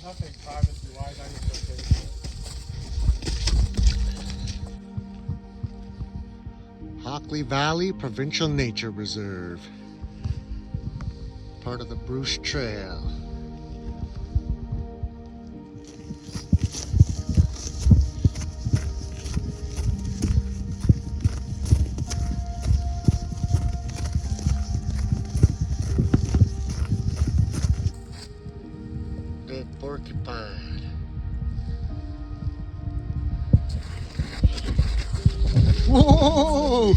Nothing privacy-wise, I just don't think. Hockley Valley Provincial Nature Reserve. Part of the Bruce Trail. Big porcupine. Whoa!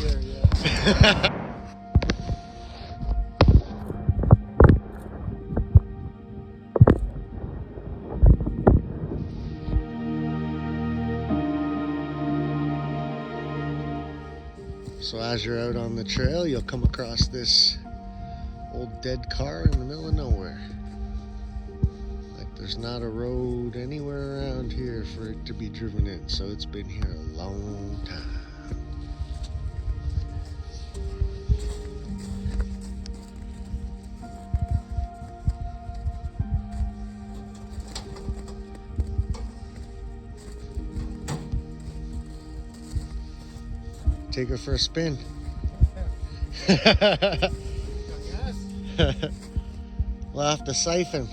So as you're out on the trail, you'll come across this old dead car in the middle of nowhere. Like there's not a road anywhere around here for it to be driven in, so it's been here a long time. Take her for a spin. We'll have to siphon.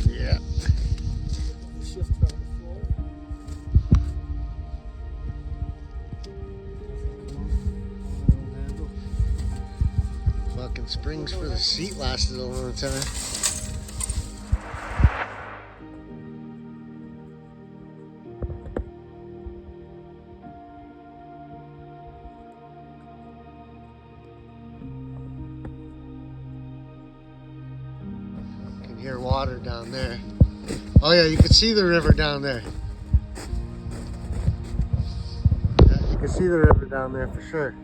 Yeah. Fucking springs for the seat lasted a long time. Hear water down there. Oh yeah, you can see the river down there. Yeah, you can see the river down there for sure.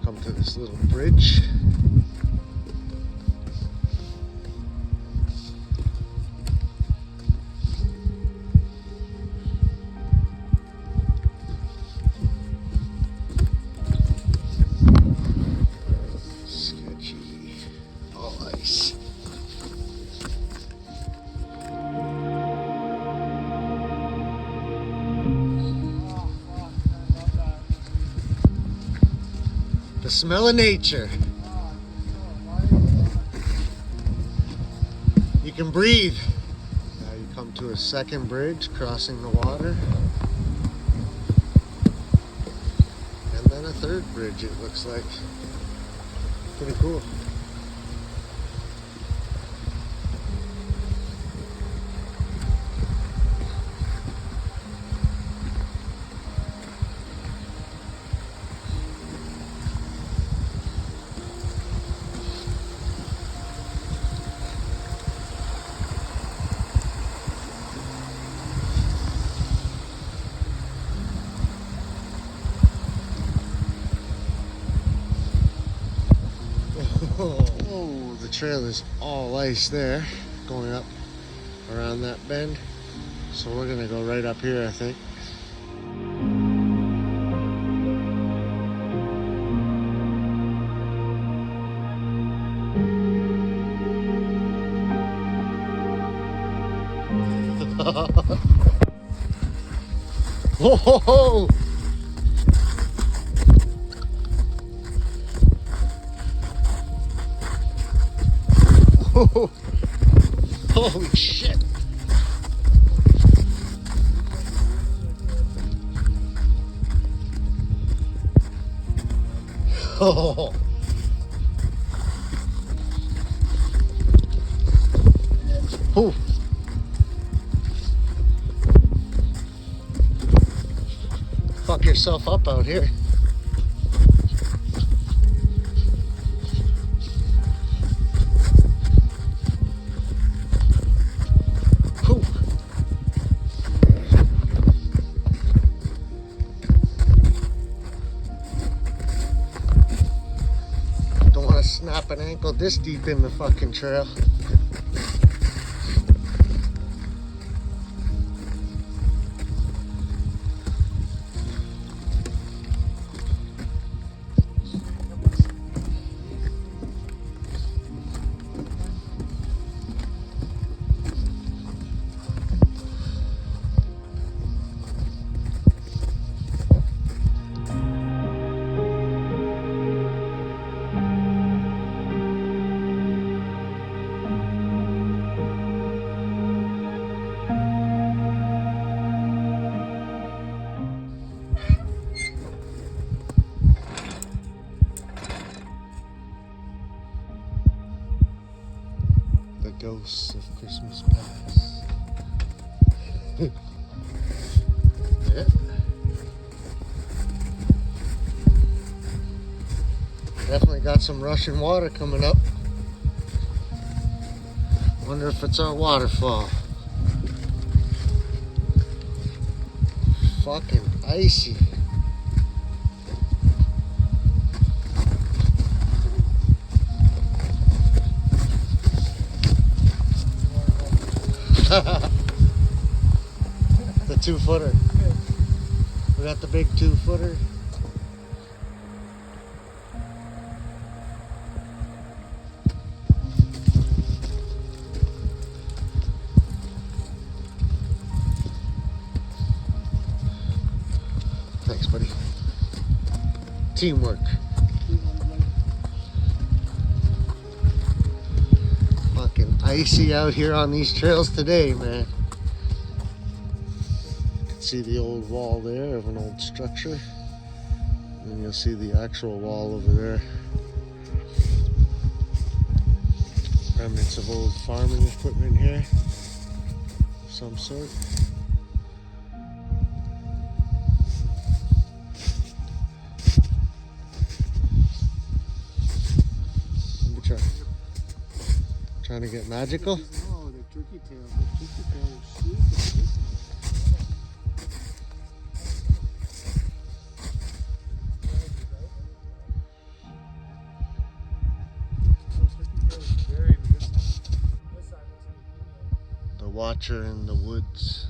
Come to this little bridge. The smell of nature. You can breathe. Now you come to a second bridge crossing the water. And then a third bridge, it looks like. Pretty cool. Oh, the trail is all ice there, going up around that bend. So we're gonna go right up here, I think. Whoa! Oh, holy shit. Oh. Oh. Fuck yourself up out here. Snap an ankle this deep in the fucking trail. Ghosts of Christmas Past. Yeah. Definitely got some rushing water coming up. Wonder if it's our waterfall. Fucking icy. The 2-footer. We got the big 2-footer. Thanks, buddy. Teamwork. Fucking icy out here on these trails today, man. You can see the old wall there of an old structure. And then you'll see the actual wall over there. Remnants of old farming equipment here of some sort. Trying to get magical? No, the turkey tail. The turkey tail is super. The Watcher in the Woods.